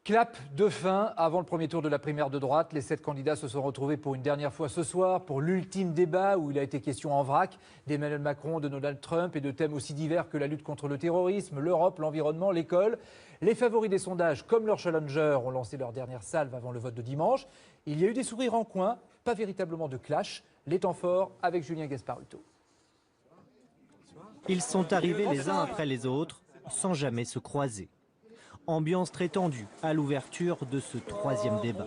Clap de fin avant le premier tour de la primaire de droite. Les 7 candidats se sont retrouvés pour une dernière fois ce soir pour l'ultime débat où il a été question en vrac d'Emmanuel Macron, de Donald Trump et de thèmes aussi divers que la lutte contre le terrorisme, l'Europe, l'environnement, l'école. Les favoris des sondages, comme leurs challengers, ont lancé leur dernière salve avant le vote de dimanche. Il y a eu des sourires en coin, pas véritablement de clash. Les temps forts avec Julien Gasparuto. Ils sont arrivés les uns après les autres, sans jamais se croiser. Ambiance très tendue à l'ouverture de ce troisième débat.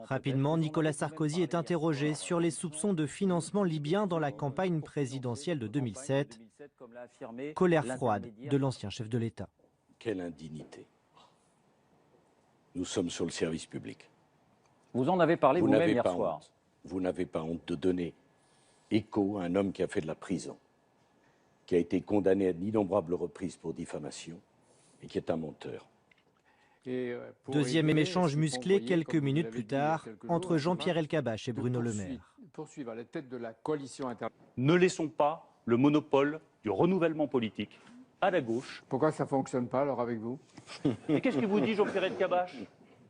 Rapidement, Nicolas Sarkozy est interrogé sur les soupçons de financement libyen dans la campagne présidentielle de 2007. Colère froide de l'ancien chef de l'État. Quelle indignité. Nous sommes sur le service public. Vous en avez parlé vous-même hier soir. Vous n'avez pas honte de donner écho à un homme qui a fait de la prison, qui a été condamné à d'innombrables reprises pour diffamation et qui est un menteur. Deuxième échange musclé quelques minutes plus tard entre Jean-Pierre Elkabbach et Bruno Le Maire. Ne laissons pas le monopole du renouvellement politique à la gauche. Pourquoi ça ne fonctionne pas alors avec vous? Et qu'est-ce qui vous dit, Jean-Pierre Elkabbach?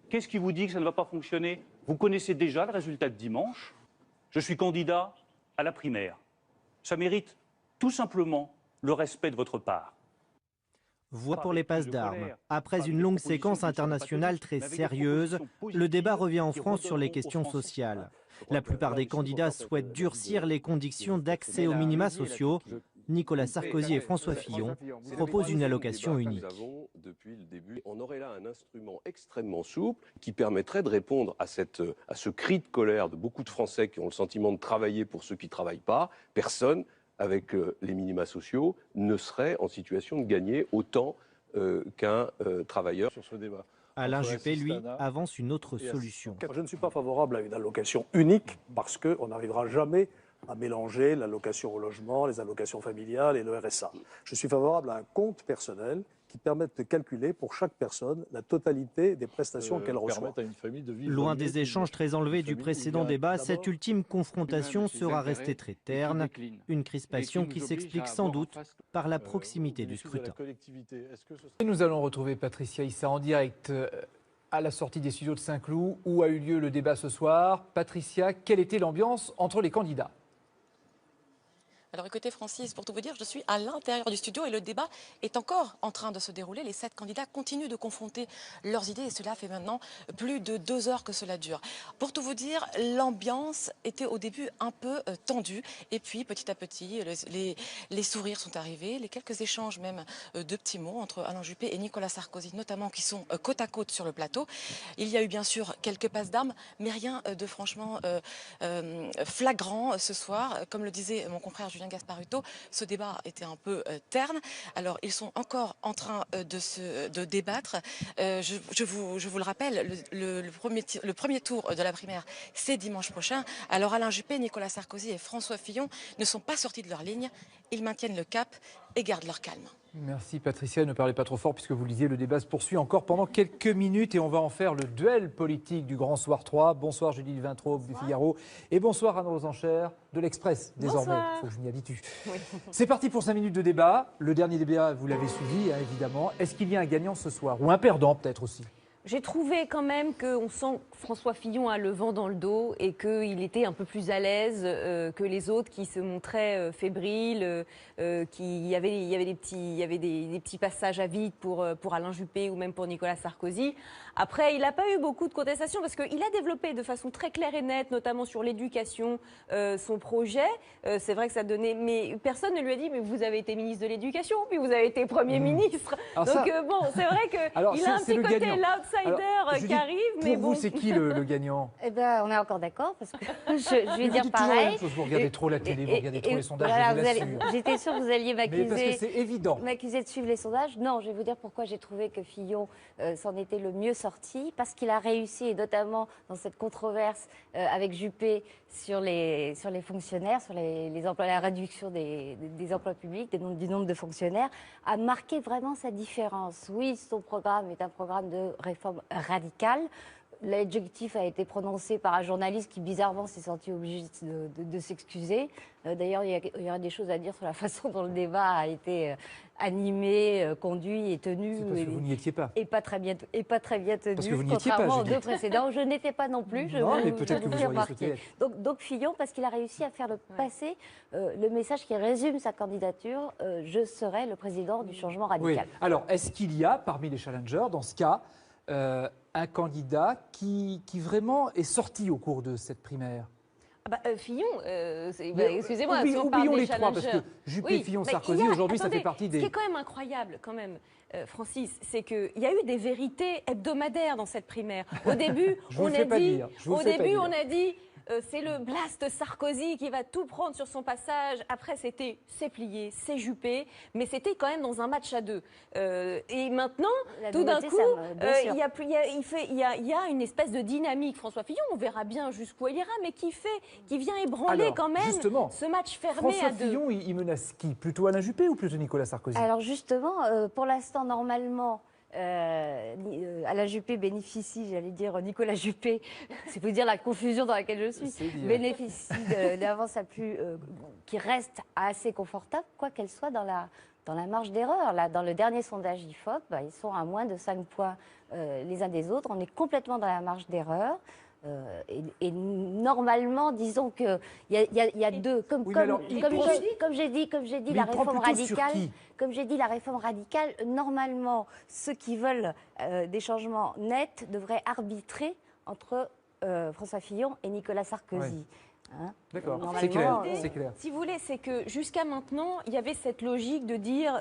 Qu'est-ce qui vous dit que ça ne va pas fonctionner? Vous connaissez déjà le résultat de dimanche. Je suis candidat à la primaire. Ça mérite tout simplement le respect de votre part. Voix pour les passes d'armes. Après une longue séquence internationale très sérieuse, le débat revient en France sur les questions sociales. La plupart des candidats souhaitent durcir les conditions d'accès aux minima sociaux. Nicolas Sarkozy et François Fillon proposent une allocation unique. Depuis le début, on aurait là un instrument extrêmement souple qui permettrait de répondre à ce cri de colère de beaucoup de Français qui ont le sentiment de travailler pour ceux qui ne travaillent pas. Personne, avec les minima sociaux, ne serait en situation de gagner autant qu'un travailleur sur ce débat. Alain Juppé, lui, avance une autre solution. Je ne suis pas favorable à une allocation unique parce qu'on n'arrivera jamais à mélanger l'allocation au logement, les allocations familiales et le RSA. Je suis favorable à un compte personnel qui permette de calculer pour chaque personne la totalité des prestations qu'elle reçoit. Loin des échanges très enlevés du précédent débat, cette ultime confrontation sera restée très terne. Une crispation qui s'explique sans doute par la proximité du scrutin. Et nous allons retrouver Patricia Issa en direct à la sortie des studios de Saint-Cloud où a eu lieu le débat ce soir. Patricia, quelle était l'ambiance entre les candidats ? Alors écoutez Francis, pour tout vous dire, je suis à l'intérieur du studio et le débat est encore en train de se dérouler. Les 7 candidats continuent de confronter leurs idées et cela fait maintenant plus de 2 heures que cela dure. Pour tout vous dire, l'ambiance était au début un peu tendue et puis petit à petit, les sourires sont arrivés, les quelques échanges même de petits mots entre Alain Juppé et Nicolas Sarkozy notamment qui sont côte à côte sur le plateau. Il y a eu bien sûr quelques passes d'armes, mais rien de franchement flagrant ce soir. Comme le disait mon confrère Julien Gasparuto, ce débat était un peu terne. Alors, ils sont encore en train de débattre. Je vous le rappelle, le premier tour de la primaire, c'est dimanche prochain. Alors, Alain Juppé, Nicolas Sarkozy et François Fillon ne sont pas sortis de leur ligne. Ils maintiennent le cap et gardent leur calme. Merci Patricia, ne parlez pas trop fort puisque vous le disiez, le débat se poursuit encore pendant quelques minutes et on va en faire le duel politique du Grand Soir 3. Bonsoir Judith Vintraube du Figaro et bonsoir Anne aux Enchères de l'Express désormais, il faut que je m'y habitue. Oui. C'est parti pour 5 minutes de débat. Le dernier débat, vous l'avez suivi évidemment. Est-ce qu'il y a un gagnant ce soir ou un perdant peut-être aussi ? J'ai trouvé quand même qu'on sent que François Fillon a le vent dans le dos et qu'il était un peu plus à l'aise que les autres qui se montraient fébriles, qu'il y avait des petits passages à vide pour Alain Juppé ou même pour Nicolas Sarkozy. Après, il n'a pas eu beaucoup de contestations parce qu'il a développé de façon très claire et nette, notamment sur l'éducation, son projet. C'est vrai que ça donnait... Mais personne ne lui a dit « mais vous avez été ministre de l'Éducation, puis vous avez été Premier ministre ». Donc bon, c'est vrai qu'il a un petit côté l'outsider qui arrive. Mais pour vous, c'est qui le gagnant? Eh ben, on est encore d'accord parce que je vais dire pareil. Vous regardez trop la télé, vous regardez trop les sondages, voilà, je vous l'assure. J'étais sûre que vous alliez m'accuser. Parce que c'est évident. M'accuser de suivre les sondages. Non, je vais vous dire pourquoi j'ai trouvé que Fillon s'en était le mieux sorti. Parce qu'il a réussi, et notamment dans cette controverse avec Juppé sur les fonctionnaires, sur les emplois, la réduction des emplois publics, du nombre de fonctionnaires, à marquer vraiment sa différence. Oui, son programme est un programme de réforme radicale. l'adjectif a été prononcé par un journaliste qui, bizarrement, s'est senti obligé de s'excuser. D'ailleurs, il y aurait des choses à dire sur la façon dont le débat a été animé, conduit et tenu. C'est parce que vous n'y étiez pas. Et pas très bien tenu, Parce que vous n'y étiez pas, contrairement aux deux précédents. Je n'étais pas non plus. Mais peut-être que vous auriez souhaité être. Donc Fillon, parce qu'il a réussi à faire passer le message qui résume sa candidature, je serai le président du changement radical. Oui. Alors, est-ce qu'il y a, parmi les challengers, dans ce cas, un candidat qui vraiment est sorti au cours de cette primaire? Fillon, excusez-moi, si on parle oublions des les trois, parce que Juppé, Fillon, Sarkozy, aujourd'hui, ça fait partie des... Ce qui est quand même incroyable, quand même, Francis, c'est qu'il y a eu des vérités hebdomadaires dans cette primaire. Au début, on a dit... c'est le blast Sarkozy qui va tout prendre sur son passage. Après, c'était c'est plié, c'est Juppé, mais c'était quand même dans un match à deux. Et maintenant, tout d'un coup, il y a une espèce de dynamique. François Fillon, on verra bien jusqu'où il ira, mais qui vient ébranler quand même ce match fermé à deux. François Fillon, il menace qui? Plutôt Alain Juppé ou plutôt Nicolas Sarkozy? Alors justement, pour l'instant, normalement... Alain Juppé bénéficie, j'allais dire Nicolas Juppé, c'est pour dire la confusion dans laquelle je suis, bénéficie d'avance qui reste assez confortable, quoi qu'elle soit dans la marge d'erreur. Là, dans le dernier sondage IFOP, ils sont à moins de 5 points les uns des autres. On est complètement dans la marge d'erreur. Et normalement, disons qu'il y a deux, comme j'ai dit, la réforme radicale. Comme j'ai dit, la réforme radicale, normalement, ceux qui veulent des changements nets devraient arbitrer entre François Fillon et Nicolas Sarkozy. Hein, d'accord, c'est clair, c'est clair. Si vous voulez, c'est que jusqu'à maintenant, il y avait cette logique de dire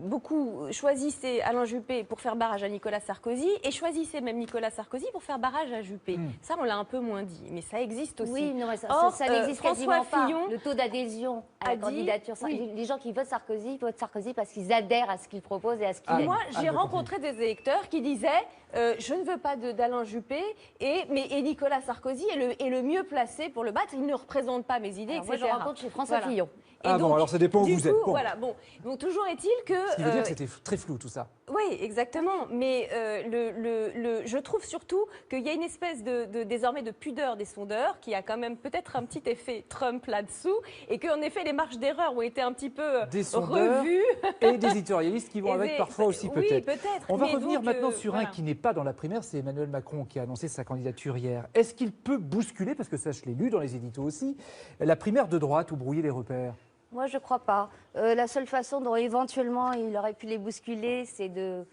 beaucoup choisissaient Alain Juppé pour faire barrage à Nicolas Sarkozy et choisissaient même Nicolas Sarkozy pour faire barrage à Juppé. Ça, on l'a un peu moins dit, mais ça existe aussi. Oui, non, mais ça n'existe quasiment pas. Le taux d'adhésion à la candidature, les gens qui votent Sarkozy parce qu'ils adhèrent à ce qu'il propose et à ce qu'il est. Moi, j'ai rencontré des électeurs qui disaient je ne veux pas d'Alain Juppé et Nicolas Sarkozy est le mieux placé pour le battre. Il ne représente pas mes idées, etc. Moi, je rencontre chez François Fillon. Et donc, alors ça dépend où vous êtes. Bon. Voilà, bon. Donc toujours est-il que... Ce qui veut dire que c'était très flou tout ça. Oui, exactement. Mais je trouve surtout qu'il y a une espèce désormais de pudeur des sondeurs qui a quand même peut-être un petit effet Trump là-dessous et qu'en effet les marges d'erreur ont été un petit peu revues. Et des éditorialistes qui vont avec parfois aussi peut-être. Oui, peut-être. On va revenir maintenant sur un qui n'est pas dans la primaire, c'est Emmanuel Macron qui a annoncé sa candidature hier. Est-ce qu'il peut bousculer, parce que ça je l'ai lu dans les éditos aussi, la primaire de droite ou brouiller les repères? Moi, je ne crois pas. La seule façon dont éventuellement il aurait pu les bousculer, c'est de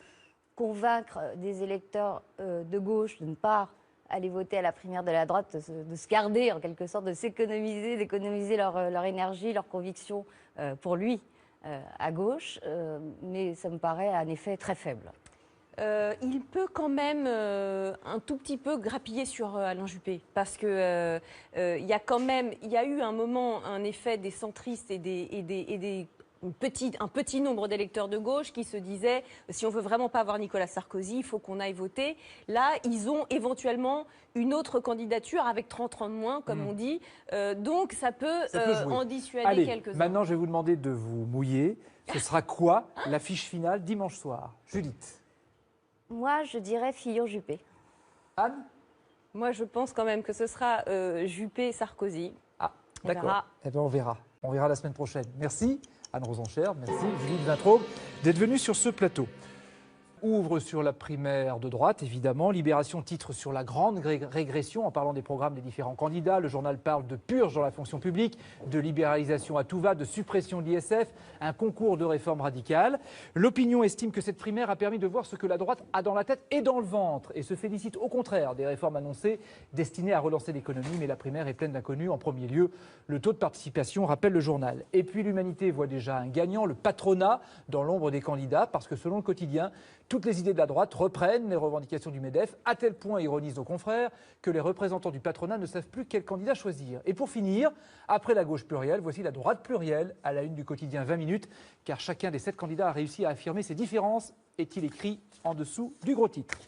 convaincre des électeurs de gauche de ne pas aller voter à la primaire de la droite, de se garder en quelque sorte, d'économiser leur énergie, leur conviction pour lui à gauche. Mais ça me paraît un effet très faible. Il peut quand même un tout petit peu grappiller sur Alain Juppé parce que il y a eu un moment un effet des centristes et un petit nombre d'électeurs de gauche qui se disaient si on veut vraiment pas avoir Nicolas Sarkozy, il faut qu'on aille voter. Là, ils ont éventuellement une autre candidature avec 30 ans de moins, comme on dit. Donc ça peut en dissuader quelques-uns. Maintenant, je vais vous demander de vous mouiller. Ce sera quoi l'affiche finale dimanche soir? Judith? Moi, je dirais Fillon-Juppé. Anne? Moi, je pense quand même que ce sera Juppé-Sarkozy. Ah, d'accord. Eh bien, on verra. On verra la semaine prochaine. Merci, Anne Rosencher. Merci, Judith Vintraube, d'être venue sur ce plateau. Ouvre sur la primaire de droite, évidemment. Libération titre sur la grande régression en parlant des programmes des différents candidats. Le journal parle de purge dans la fonction publique, de libéralisation à tout va, de suppression de l'ISF, un concours de réforme radicale. L'opinion estime que cette primaire a permis de voir ce que la droite a dans la tête et dans le ventre et se félicite au contraire des réformes annoncées destinées à relancer l'économie. Mais la primaire est pleine d'inconnus. En premier lieu, le taux de participation, rappelle le journal. Et puis l'Humanité voit déjà un gagnant, le patronat, dans l'ombre des candidats, parce que selon le quotidien, toutes les idées de la droite reprennent les revendications du MEDEF, à tel point, ironisent nos confrères, que les représentants du patronat ne savent plus quel candidat choisir. Et pour finir, après la gauche plurielle, voici la droite plurielle à la une du quotidien 20 minutes, car chacun des 7 candidats a réussi à affirmer ses différences, est-il écrit en dessous du gros titre.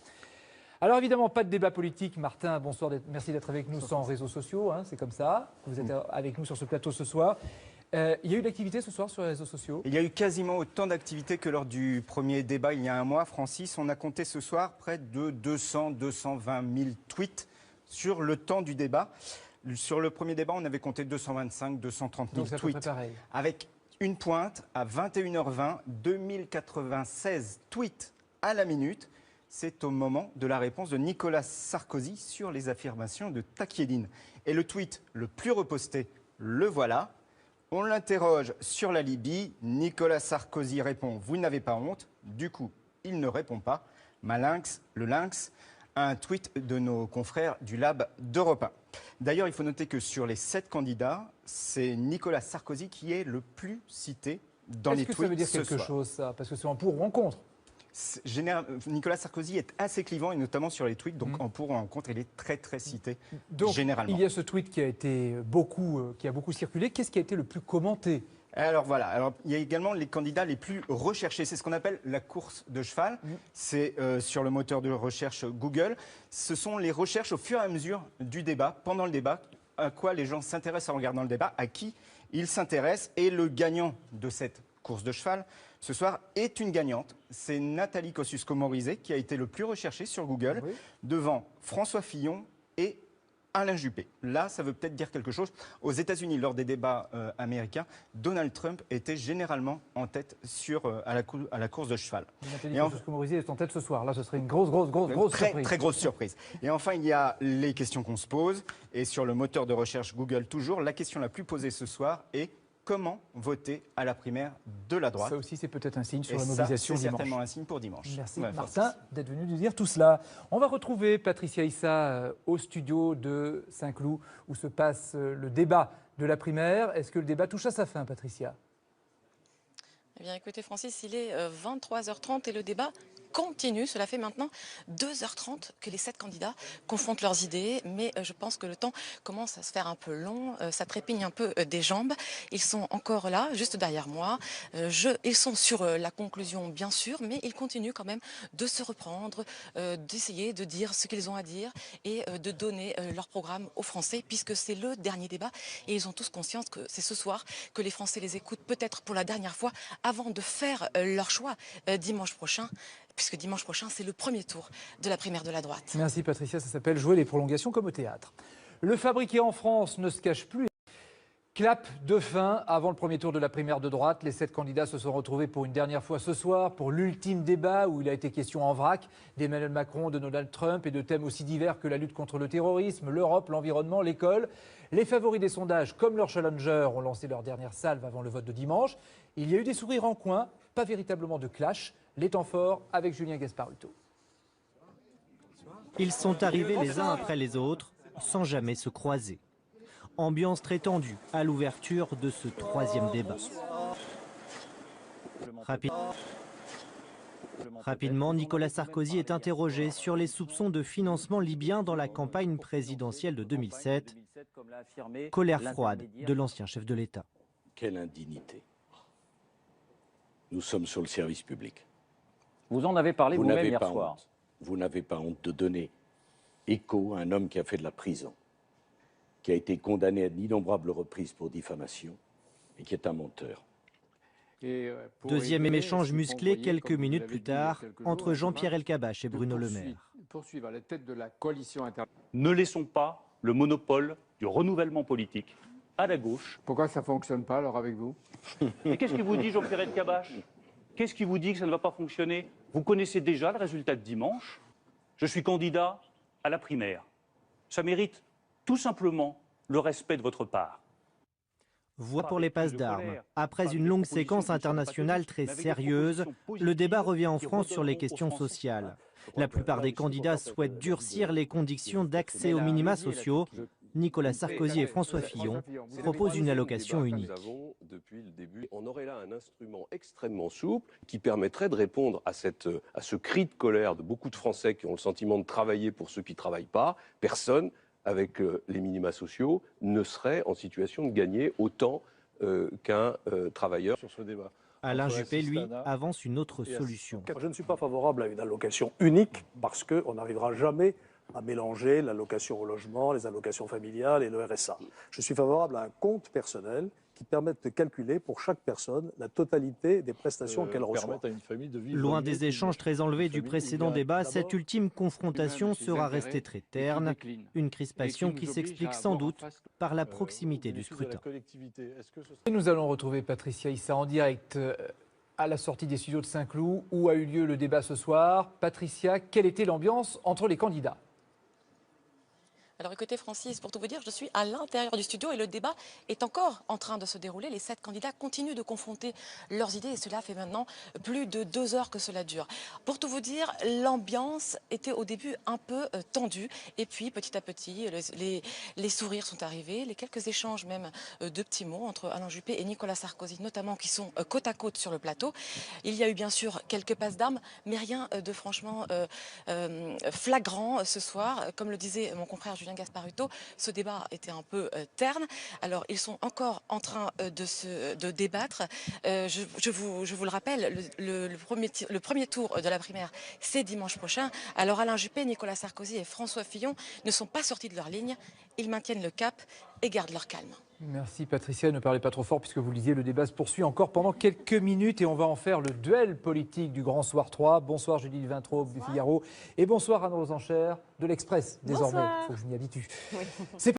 Alors évidemment, pas de débat politique. Martin, bonsoir, merci d'être avec nous sans réseaux sociaux, hein, c'est comme ça. Vous êtes avec nous sur ce plateau ce soir. Il y a eu de l'activité ce soir sur les réseaux sociaux? Il y a eu quasiment autant d'activités que lors du premier débat il y a un mois. Francis, on a compté ce soir près de 200-220 000 tweets sur le temps du débat. Sur le premier débat, on avait compté 225-230 000 tweets. Avec une pointe à 21h20, 2096 tweets à la minute. C'est au moment de la réponse de Nicolas Sarkozy sur les affirmations de Takieddine. Et le tweet le plus reposté, le voilà. On l'interroge sur la Libye. Nicolas Sarkozy répond « Vous n'avez pas honte ». Du coup, il ne répond pas. Malinx, le lynx, un tweet de nos confrères du Lab d'Europe 1. D'ailleurs, il faut noter que sur les 7 candidats, c'est Nicolas Sarkozy qui est le plus cité dans les tweets. Est-ce que ça veut dire quelque chose, ça? Parce que c'est en pour ou en contre. Nicolas Sarkozy est assez clivant, et notamment sur les tweets, donc en pour ou en contre, il est très très cité, donc, généralement. Il y a ce tweet qui a beaucoup circulé. Qu'est-ce qui a été le plus commenté? Alors voilà, il y a également les candidats les plus recherchés. C'est ce qu'on appelle la course de cheval. C'est sur le moteur de recherche Google. Ce sont les recherches au fur et à mesure du débat, pendant le débat, à quoi les gens s'intéressent en regardant le débat, à qui ils s'intéressent. Et le gagnant de cette course de cheval, ce soir, est une gagnante. C'est Nathalie Kosciusko-Morizet qui a été le plus recherché sur Google, devant François Fillon et Alain Juppé. Là, ça veut peut-être dire quelque chose. Aux États-Unis, lors des débats américains, Donald Trump était généralement en tête à la course de cheval. Nathalie Kosciusko-Morizet est en tête ce soir. Là, ce serait une grosse surprise. Très grosse surprise. Et enfin, il y a les questions qu'on se pose. Et sur le moteur de recherche Google, toujours, la question la plus posée ce soir est: comment voter à la primaire de la droite? Ça aussi, c'est peut-être un signe sur la mobilisation dimanche. C'est certainement un signe pour dimanche. Merci Martin d'être venu nous dire tout cela. On va retrouver Patricia Issa au studio de Saint-Cloud où se passe le débat de la primaire. Est-ce que le débat touche à sa fin, Patricia? Eh bien, écoutez, Francis, il est 23h30 et le débat continue. Cela fait maintenant 2h30 que les 7 candidats confrontent leurs idées, mais je pense que le temps commence à se faire un peu long, ça trépigne un peu des jambes. Ils sont encore là, juste derrière moi. Ils sont sur la conclusion, bien sûr, mais ils continuent quand même de se reprendre, d'essayer de dire ce qu'ils ont à dire et de donner leur programme aux Français, puisque c'est le dernier débat et ils ont tous conscience que c'est ce soir que les Français les écoutent peut-être pour la dernière fois avant de faire leur choix dimanche prochain. Puisque dimanche prochain, c'est le premier tour de la primaire de la droite. Merci Patricia, ça s'appelle jouer les prolongations comme au théâtre. Le fabriqué en France ne se cache plus. Clap de fin avant le premier tour de la primaire de droite. Les 7 candidats se sont retrouvés pour une dernière fois ce soir pour l'ultime débat où il a été question en vrac d'Emmanuel Macron, de Donald Trump et de thèmes aussi divers que la lutte contre le terrorisme, l'Europe, l'environnement, l'école. Les favoris des sondages, comme leurs challengers, ont lancé leur dernière salve avant le vote de dimanche. Il y a eu des sourires en coin, pas véritablement de clash. Les temps forts avec Julien Gasparuto. Ils sont arrivés les uns après les autres, sans jamais se croiser. Ambiance très tendue à l'ouverture de ce 3e débat. Rapidement, Nicolas Sarkozy est interrogé sur les soupçons de financement libyen dans la campagne présidentielle de 2007. Colère froide de l'ancien chef de l'État. Quelle indignité. Nous sommes sur le service public. Vous en avez parlé vous-même hier soir. Vous n'avez pas honte de donner écho à un homme qui a fait de la prison, qui a été condamné à d'innombrables reprises pour diffamation et qui est un menteur. Deuxième échange musclé quelques minutes plus tard entre Jean-Pierre Elkabbach et Bruno Le Maire. Poursuivre à la tête de la coalition internationale. Ne laissons pas le monopole du renouvellement politique à la gauche. Pourquoi ça ne fonctionne pas alors avec vous? Et qu'est-ce qui vous dit, Jean-Pierre Elkabbach? Qu'est-ce qui vous dit que ça ne va pas fonctionner? Vous connaissez déjà le résultat de dimanche. Je suis candidat à la primaire. Ça mérite tout simplement le respect de votre part. Voix pour les passes d'armes. Après une longue séquence internationale très sérieuse, le débat revient en France sur les questions sociales. La plupart des candidats souhaitent durcir les conditions d'accès aux minima sociaux. Nicolas Sarkozy et François Fillon proposent une allocation unique. Depuis le début, on aurait là un instrument extrêmement souple qui permettrait de répondre à ce cri de colère de beaucoup de Français qui ont le sentiment de travailler pour ceux qui ne travaillent pas. Personne, avec les minima sociaux, ne serait en situation de gagner autant qu'un travailleur sur ce débat. Alain Juppé, lui, avance une autre solution. Je ne suis pas favorable à une allocation unique parce qu'on n'arrivera jamais à mélanger l'allocation au logement, les allocations familiales et le RSA. Je suis favorable à un compte personnel qui permettent de calculer pour chaque personne la totalité des prestations qu'elle reçoit. Loin des échanges très enlevés du précédent débat, cette ultime confrontation sera restée très terne. Une crispation qui s'explique sans doute par la proximité du scrutin. Et nous allons retrouver Patricia Issa en direct à la sortie des studios de Saint-Cloud où a eu lieu le débat ce soir. Patricia, quelle était l'ambiance entre les candidats ? Alors écoutez Francis, pour tout vous dire, je suis à l'intérieur du studio et le débat est encore en train de se dérouler. Les 7 candidats continuent de confronter leurs idées et cela fait maintenant plus de 2 heures que cela dure. Pour tout vous dire, l'ambiance était au début un peu tendue et puis petit à petit, les sourires sont arrivés, les quelques échanges même de petits mots entre Alain Juppé et Nicolas Sarkozy notamment qui sont côte à côte sur le plateau. Il y a eu bien sûr quelques passes d'armes, mais rien de franchement flagrant ce soir. Comme le disait mon confrère Julien Gasparuto, ce débat était un peu terne. Alors, ils sont encore en train de débattre. Je vous le rappelle, le premier tour de la primaire, c'est dimanche prochain. Alors, Alain Juppé, Nicolas Sarkozy et François Fillon ne sont pas sortis de leur ligne. Ils maintiennent le cap et gardent leur calme. Merci Patricia, ne parlez pas trop fort puisque vous le disiez, le débat se poursuit encore pendant quelques minutes et on va en faire le duel politique du Grand Soir 3. Bonsoir Judith Vintraube du Figaro et bonsoir Anne Rosenchère de l'Express désormais, il faut que je m'y habitue. Oui.